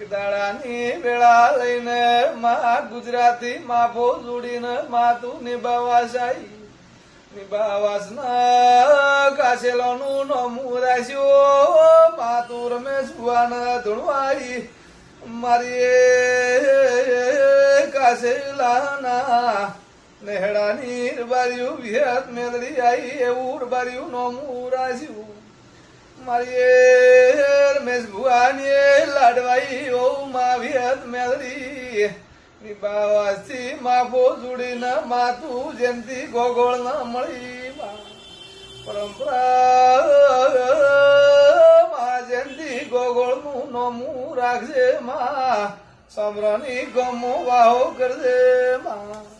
દાડાની વેળા લઈને માં ગુજરાતી માફો જોડીને માં તું નિભાવાશાઈ નિભાવાસના કાશેલોનું નોમું રાશ્યો માં તું રમેશ ભુવાના ધૂણવાઈ મારી કાશેલાના નેહડાની બાર્યું વિહત મેલડી આઈ એવું બાર્યું નોમું રાશ્યું મારી રમેશ ભુવાની લાડવાઈ ઓ માં વિહત મેલડી નિભાવાસી માફો જોડીને માતું જયંતી ગોગોળ ન મળી પરંપરા માં જયંતી ગોગોળ નું નોમું રાખજે માં સમરાની ગમો વાહો કરજે માં